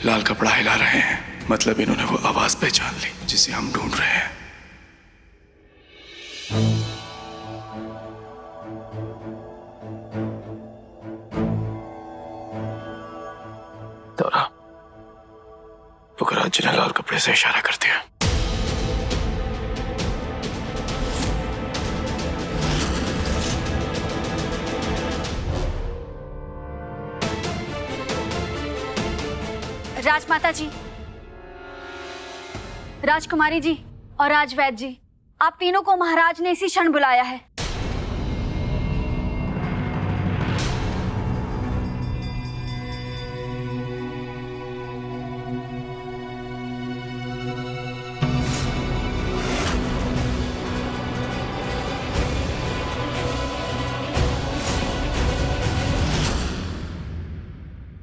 लाल कपड़ा हिला रहे हैं, मतलब इन्होंने वो आवाज पहचान ली जिसे हम ढूंढ रहे हैं। तोरा पुखराज जी ने लाल कपड़े से इशारा कर दिया। राजमाता जी, राजकुमारी जी और राजवैद्य जी, आप तीनों को महाराज ने इसी क्षण बुलाया है।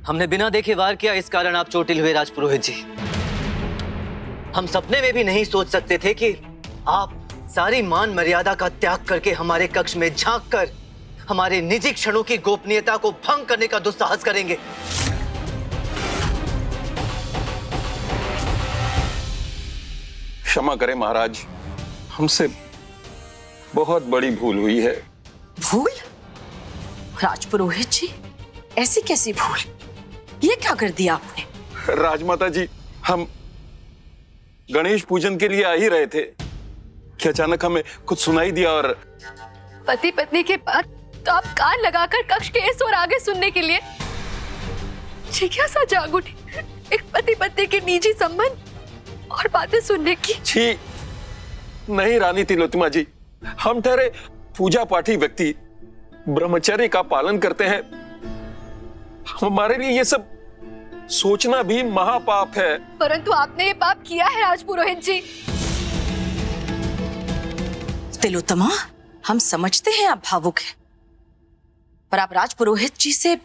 हमने बिना देखे वार किया, इस कारण आप चोटिल हुए राजपुरोहित जी। हम सपने में भी नहीं सोच सकते थे कि आप सारी मान मर्यादा का त्याग करके हमारे कक्ष में झांक कर हमारे निजी क्षणों की गोपनीयता को भंग करने का दुस्साहस करेंगे। क्षमा करें महाराज, हमसे बहुत बड़ी भूल हुई है। भूल? राजपुरोहित जी, ऐसी कैसी भूल? ये क्या कर दिया आपने? राजमाता जी, हम गणेश पूजन के लिए आ ही रहे थे कि अचानक हमें कुछ सुनाई दिया और पति पत्नी के बाद तो आप कान लगाकर कक्ष के इस और आगे सुनने के लिए जिज्ञासा जाग उठी। एक पति पत्नी के निजी संबंध और बातें सुनने की। छी नहीं रानी तिलोत्तमा जी, हम ठहरे पूजा पाठी व्यक्ति ब्रह्मचर्य का पालन करते हैं। हमारे लिए ये सब सोचना भी महापाप है। परंतु आपने ये पाप किया है राजपुरोहित जी। तिलोत्तमा, हम समझते हैं आप भावुक हैं, पर आप राजपुरोहित जी से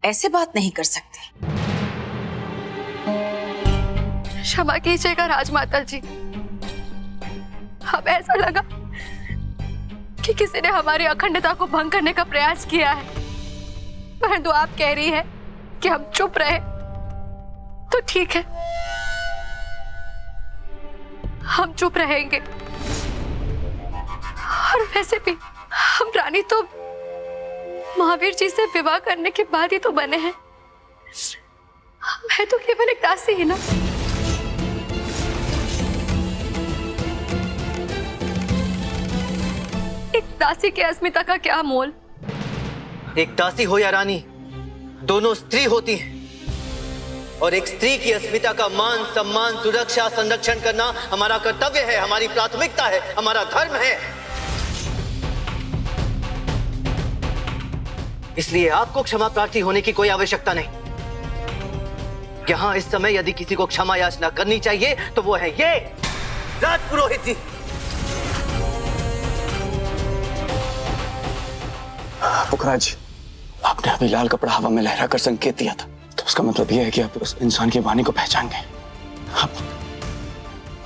ऐसे बात नहीं कर सकते। क्षमा कीजिएगा राजमाता जी, अब ऐसा लगा कि किसी ने हमारी अखंडता को भंग करने का प्रयास किया है, परंतु आप कह रही हैं कि हम चुप रहे तो ठीक है, हम चुप रहेंगे। और वैसे भी हम रानी तो महावीर जी से विवाह करने के बाद ही तो बने हैं। मैं तो केवल एक दासी ही ना। एक दासी की अस्मिता का क्या मोल? एक दासी हो या रानी, दोनों स्त्री होती हैं, और एक स्त्री की अस्मिता का मान सम्मान सुरक्षा संरक्षण करना हमारा कर्तव्य है, हमारी प्राथमिकता है, हमारा धर्म है। इसलिए आपको क्षमा प्रार्थी होने की कोई आवश्यकता नहीं। यहां इस समय यदि किसी को क्षमा याचना करनी चाहिए तो वो है ये राजपुरोहित जी। पुखराज, आपने अभी लाल कपड़ा हवा में लहरा कर संकेत दिया था, तो उसका मतलब यह है कि आप उस इंसान की वाणी को पहचान गए।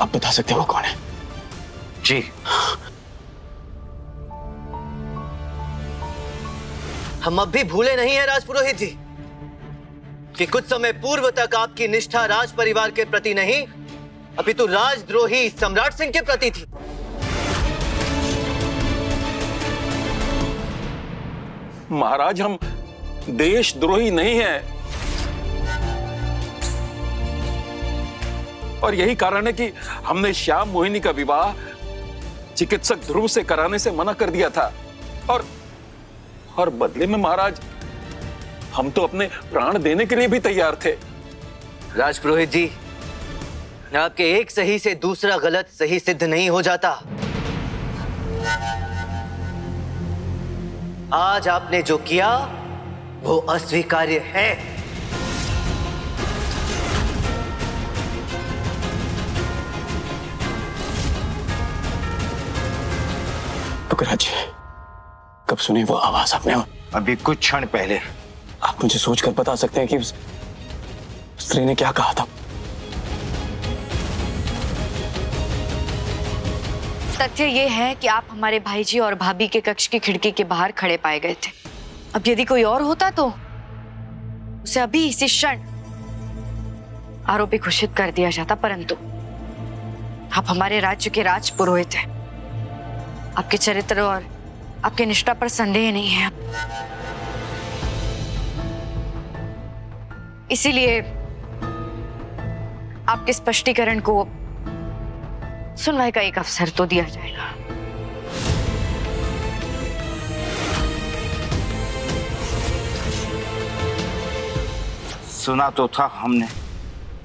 आप बता सकते हो कौन है? जी, हम अब भी भूले नहीं हैं राजपुरोहित जी कि कुछ समय पूर्व तक आपकी निष्ठा राज परिवार के प्रति नहीं अपितु राजद्रोही सम्राट सिंह के प्रति थी। महाराज, हम देशद्रोही नहीं हैं, और यही कारण है कि हमने श्याम मोहिनी का विवाह चिकित्सक ध्रुव से कराने से मना कर दिया था। और बदले में महाराज, हम तो अपने प्राण देने के लिए भी तैयार थे। राजपुरोहित जी, आपके एक सही से दूसरा गलत सही सिद्ध नहीं हो जाता। आज आपने जो किया वो अस्वीकार्य है। पुखराज, कब सुनी वो आवाज आपने? अभी कुछ क्षण पहले। आप मुझे सोचकर बता सकते हैं कि उस स्त्री ने क्या कहा था? तथ्य ये है कि आप हमारे भाई जी और भाभी के कक्ष की खिड़की के बाहर खड़े पाए गए थे। अब यदि कोई और होता तो उसे अभी इसी क्षण आरोपी घोषित कर दिया जाता, परंतु आप हमारे राज्य के राज पुरोहित हैं। आपके चरित्र और आपकी निष्ठा पर संदेह नहीं है। इसीलिए आपके स्पष्टीकरण को सुनवाई का एक अवसर तो दिया जाएगा। सुना तो था हमने,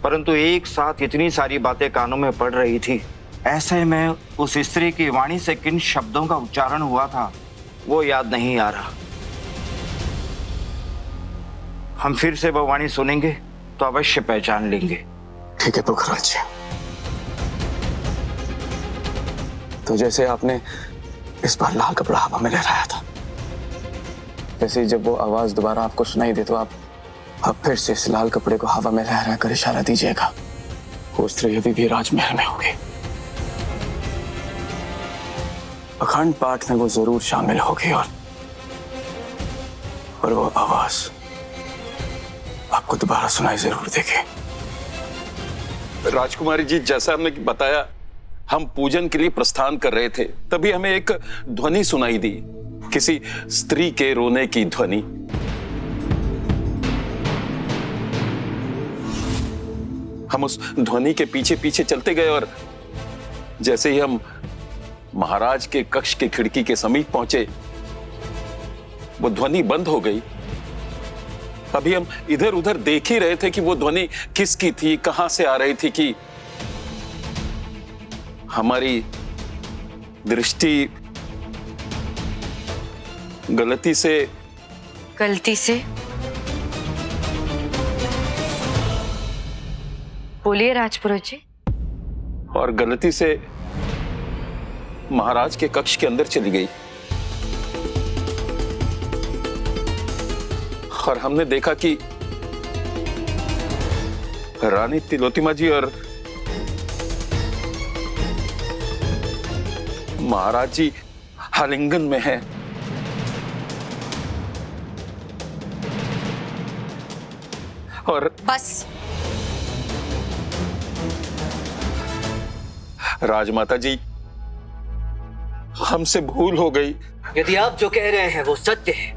परंतु एक साथ इतनी सारी बातें कानों में पड़ रही थी। ऐसे में उस स्त्री की वाणी से किन शब्दों का उच्चारण हुआ था वो याद नहीं आ रहा। हम फिर से वो वाणी सुनेंगे तो अवश्य पहचान लेंगे। ठीक है पोखराज जी। तो जैसे आपने इस बार लाल कपड़ा हवा में लहराया था, वैसे ही जब वो आवाज दोबारा आपको सुनाई दे तो आप फिर से इस लाल कपड़े को हवा में लहरा कर इशारा दीजिएगा। वो स्त्री अभी भी राजमहल में होगी। अखंड पाठ में वो जरूर शामिल होगी और वो आवाज आपको दोबारा सुनाई जरूर देगी। राजकुमारी जी, जैसा हमने बताया, हम पूजन के लिए प्रस्थान कर रहे थे, तभी हमें एक ध्वनि सुनाई दी, किसी स्त्री के रोने की ध्वनि। हम उस ध्वनि के पीछे पीछे चलते गए और जैसे ही हम महाराज के कक्ष के खिड़की के समीप पहुंचे, वो ध्वनि बंद हो गई। अभी हम इधर उधर देख ही रहे थे कि वो ध्वनि किसकी थी, कहां से आ रही थी, कि हमारी दृष्टि गलती से बोलिए राजपुरोहित जी। और गलती से महाराज के कक्ष के अंदर चली गई और हमने देखा कि रानी तिलोत्तमा जी और महाराज जी आलिंगन में है। और बस राजमाता जी, हमसे भूल हो गई। यदि आप जो कह रहे हैं वो सत्य है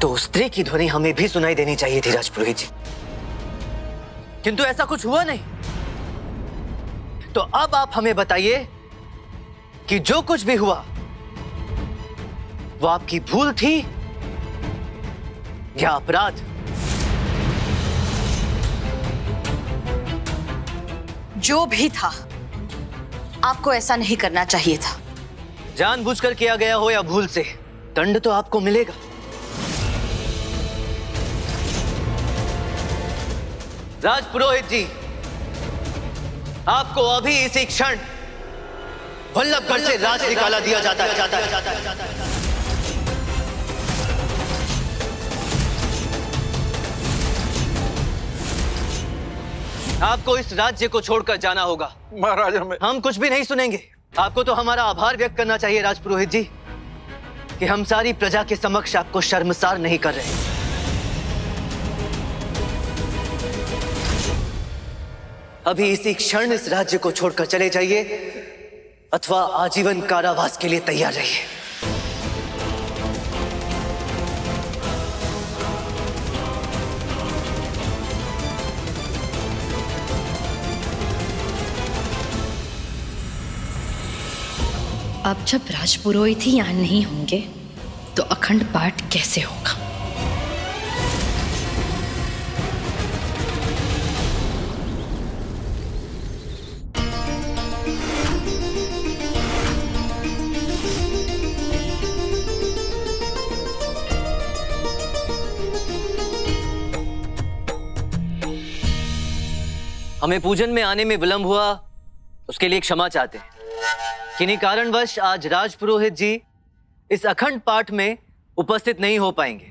तो उस स्त्री की ध्वनि हमें भी सुनाई देनी चाहिए थी राजपुरोहित जी, किंतु ऐसा कुछ हुआ नहीं। तो अब आप हमें बताइए कि जो कुछ भी हुआ वो आपकी भूल थी या अपराध? जो भी था, आपको ऐसा नहीं करना चाहिए था। जानबूझकर किया गया हो या भूल से, दंड तो आपको मिलेगा। राजपुरोहित जी, आपको अभी इसी क्षण वल्लभगढ़ से राज निकाला दिया जाता है। आपको इस राज्य को छोड़कर जाना होगा। महाराज, हम कुछ भी नहीं सुनेंगे। आपको तो हमारा आभार व्यक्त करना चाहिए राजपुरोहित जी कि हम सारी प्रजा के समक्ष आपको शर्मसार नहीं कर रहे। अभी इसी क्षण इस राज्य को छोड़कर चले जाइए अथवा आजीवन कारावास के लिए तैयार रहिए। अब जब राजपुरोहित ही यहाँ नहीं होंगे तो अखंड पाठ कैसे होगा? हमें पूजन में आने में विलंब हुआ, उसके लिए क्षमा चाहते हैं। किन्हीं कारणवश आज राजपुरोहित जी इस अखंड पाठ में उपस्थित नहीं हो पाएंगे।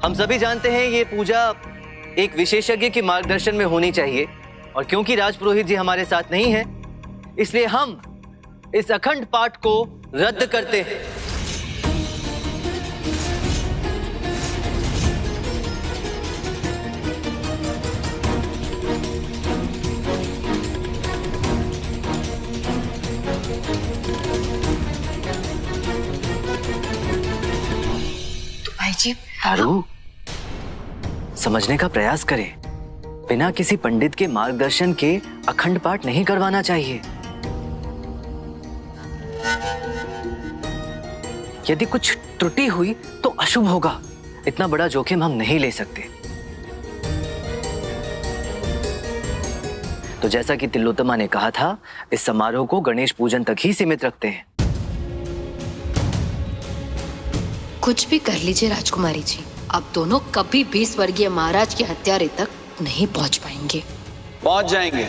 हम सभी जानते हैं ये पूजा एक विशेषज्ञ के मार्गदर्शन में होनी चाहिए, और क्योंकि राजपुरोहित जी हमारे साथ नहीं हैं, इसलिए हम इस अखंड पाठ को रद्द करते हैं। भाई जी। आरू, समझने का प्रयास करें। बिना किसी पंडित के मार्गदर्शन के अखंड पाठ नहीं करवाना चाहिए। यदि कुछ त्रुटि हुई तो अशुभ होगा। इतना बड़ा जोखिम हम नहीं ले सकते। तो जैसा कि तिलोत्तमा ने कहा था, इस समारोह को गणेश पूजन तक ही सीमित रखते हैं। कुछ भी कर लीजिए राजकुमारी जी, आप दोनों कभी भी स्वर्गीय महाराज के हत्यारे तक नहीं पहुंच पाएंगे। पहुंच जाएंगे।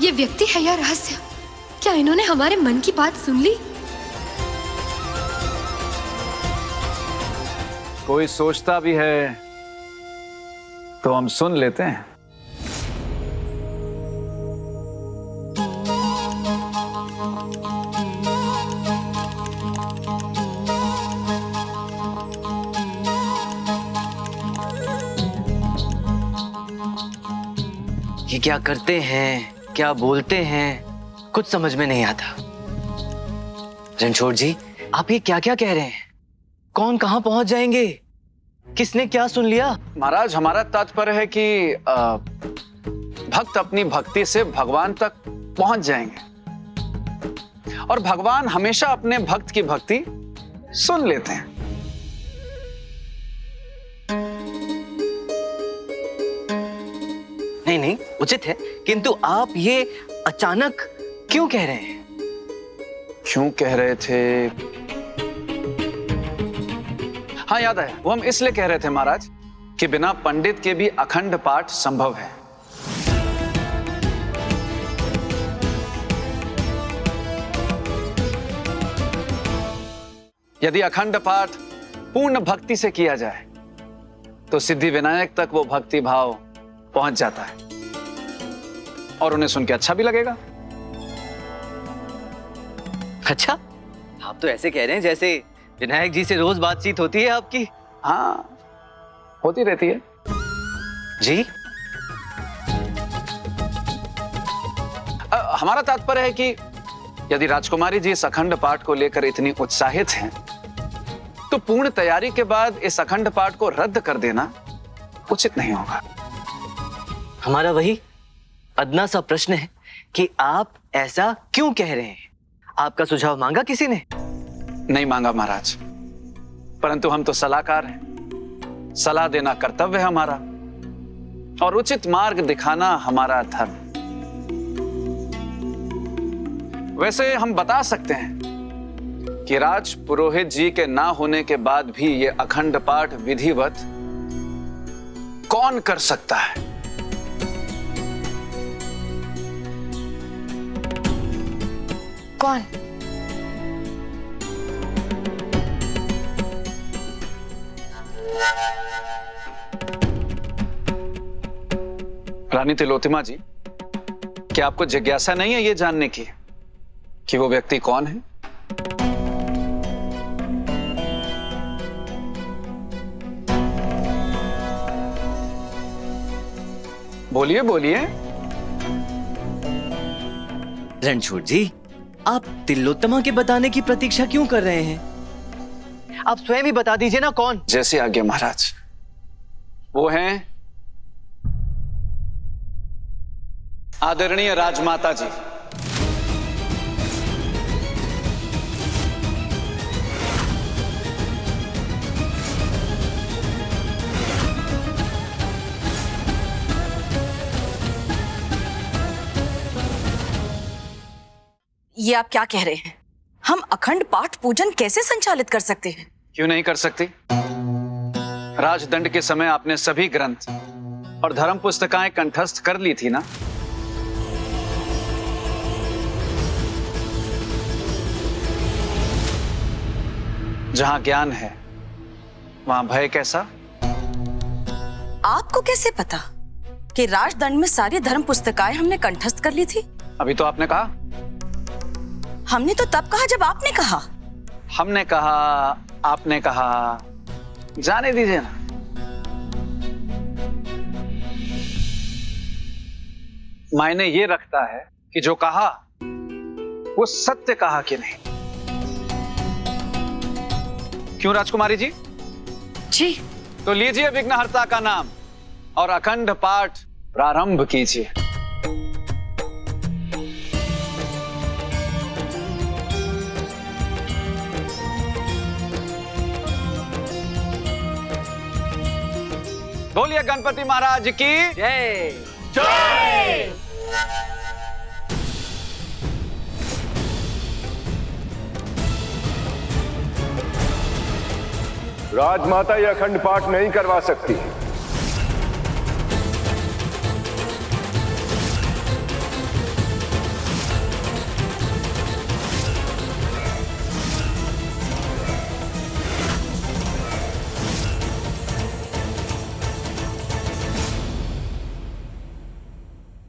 ये व्यक्ति है या रहस्य? क्या इन्होंने हमारे मन की बात सुन ली? कोई सोचता भी है तो हम सुन लेते हैं। ये क्या करते हैं, क्या बोलते हैं, कुछ समझ में नहीं आता। रणछोड़ जी, आप ये क्या क्या कह रहे हैं? कौन कहां पहुंच जाएंगे? किसने क्या सुन लिया? महाराज, हमारा तात्पर्य है कि भक्त अपनी भक्ति से भगवान तक पहुंच जाएंगे और भगवान हमेशा अपने भक्त की भक्ति सुन लेते हैं। नहीं नहीं, उचित है, किंतु आप ये अचानक क्यों कह रहे हैं? क्यों कह रहे थे? हाँ, याद आया। वो हम इसलिए कह रहे थे महाराज कि बिना पंडित के भी अखंड पाठ संभव है। यदि अखंड पाठ पूर्ण भक्ति से किया जाए तो सिद्धि विनायक तक वो भक्ति भाव पहुंच जाता है और उन्हें सुन के अच्छा भी लगेगा। अच्छा, आप तो ऐसे कह रहे हैं जैसे विनायक जी से रोज बातचीत होती है आपकी। हाँ, होती रहती है जी। हमारा तात्पर्य है कि यदि राजकुमारी जी इस अखंड पाठ को लेकर इतनी उत्साहित हैं, तो पूर्ण तैयारी के बाद इस अखंड पाठ को रद्द कर देना उचित नहीं होगा। हमारा वही अदना सा प्रश्न है कि आप ऐसा क्यों कह रहे हैं? आपका सुझाव मांगा किसी ने? नहीं मांगा महाराज, परंतु हम तो सलाहकार हैं। सलाह देना कर्तव्य है हमारा और उचित मार्ग दिखाना हमारा धर्म। वैसे हम बता सकते हैं कि राज पुरोहित जी के ना होने के बाद भी ये अखंड पाठ विधिवत कौन कर सकता है? कौन? रानी तिलोत्तमा जी, क्या आपको जिज्ञासा नहीं है ये जानने की कि वो व्यक्ति कौन है? बोलिए बोलिए। रणछोड़ जी, आप तिलोत्तमा के बताने की प्रतीक्षा क्यों कर रहे हैं? आप स्वयं ही बता दीजिए ना कौन। जैसे आज्ञा महाराज। वो हैं आदरणीय राजमाता जी। ये आप क्या कह रहे हैं? हम अखंड पाठ पूजन कैसे संचालित कर सकते हैं? क्यों नहीं कर सकती? राजदंड के समय आपने सभी ग्रंथ और धर्म पुस्तकाएं कंठस्थ कर ली थी ना? जहां ज्ञान है वहां भय कैसा? आपको कैसे पता कि राजदंड में सारी धर्म पुस्तकाएं हमने कंठस्थ कर ली थी? अभी तो आपने कहा। हमने तो तब कहा जब आपने कहा। हमने कहा, आपने कहा, जाने दीजिए ना। मायने ये रखता है कि जो कहा वो सत्य कहा कि नहीं। क्यों राजकुमारी जी? जी। तो लीजिए विघ्नहर्ता का नाम और अखंड पाठ प्रारंभ कीजिए। बोलिए गणपति महाराज की जय। जय। राजमाता यह अखंड पाठ नहीं करवा सकती।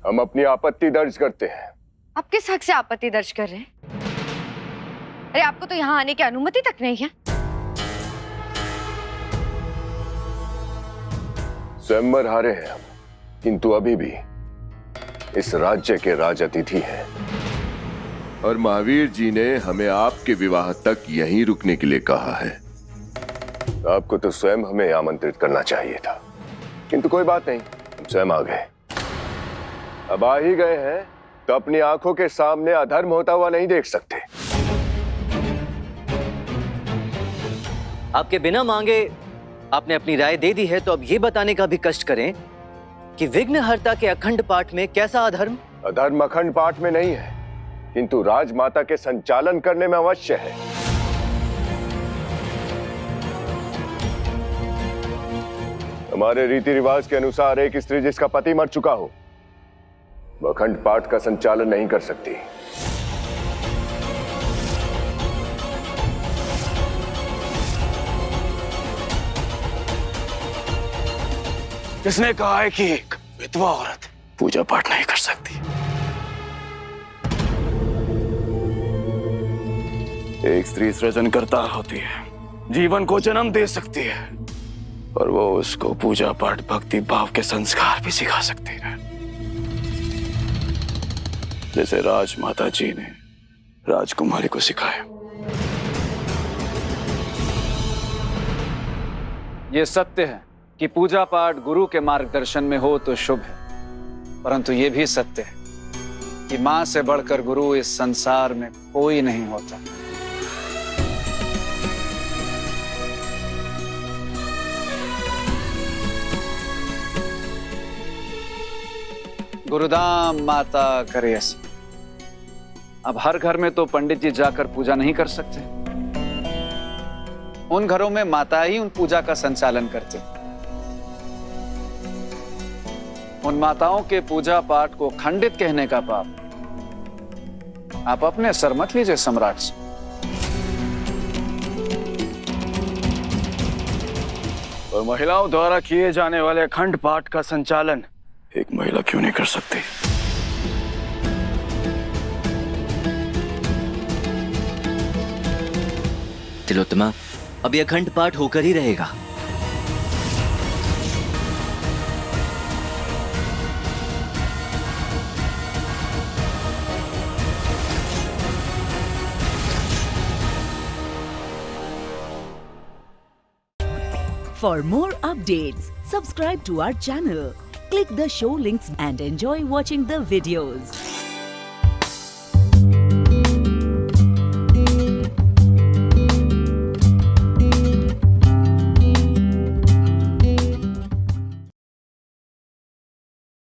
हम अपनी आपत्ति दर्ज करते हैं। आप किस हक से आपत्ति दर्ज कर रहे हैं? अरे आपको तो यहाँ आने की अनुमति तक नहीं है। स्वयंवर हारे हैं हम, किंतु अभी भी इस राज्य के राज अतिथि हैं। और महावीर जी ने हमें आपके विवाह तक यहीं रुकने के लिए कहा है। आपको तो स्वयं हमें आमंत्रित करना चाहिए था, किंतु कोई बात नहीं, हम स्वयं आ गए। अब आ ही गए हैं तो अपनी आंखों के सामने अधर्म होता हुआ नहीं देख सकते। आपके बिना मांगे आपने अपनी राय दे दी है, तो अब ये बताने का भी कष्ट करें कि विघ्नहर्ता के अखंड पाठ में कैसा अधर्म? अधर्म अखंड पाठ में नहीं है, किंतु राजमाता के संचालन करने में अवश्य है। हमारे रीति रिवाज के अनुसार एक स्त्री जिसका पति मर चुका हो वह अखंड पाठ का संचालन नहीं कर सकती। किसने कहा है कि एक विधवा औरत पूजा पाठ नहीं कर सकती? एक स्त्री सृजनकर्ता होती है, जीवन को जन्म दे सकती है, और वो उसको पूजा पाठ भक्ति भाव के संस्कार भी सिखा सकती है, जैसे राजमाता जी ने राजकुमारी को सिखाया। ये सत्य है कि पूजा पाठ गुरु के मार्गदर्शन में हो तो शुभ है, परंतु ये भी सत्य है कि मां से बढ़कर गुरु इस संसार में कोई नहीं होता। गुरुदाम माता करे ऐसे। अब हर घर में तो पंडित जी जाकर पूजा नहीं कर सकते। उन घरों में माता ही उन पूजा का संचालन करते। उन माताओं के पूजा पाठ को खंडित कहने का पाप आप अपने सर मत लीजिए सम्राट से। और महिलाओं द्वारा किए जाने वाले अखंड पाठ का संचालन एक महिला क्यों नहीं कर सकती? तिलोत्तमा, अब यह अखंड पाठ होकर ही रहेगा। For more updates, subscribe to our channel, click the show links and enjoy watching the videos.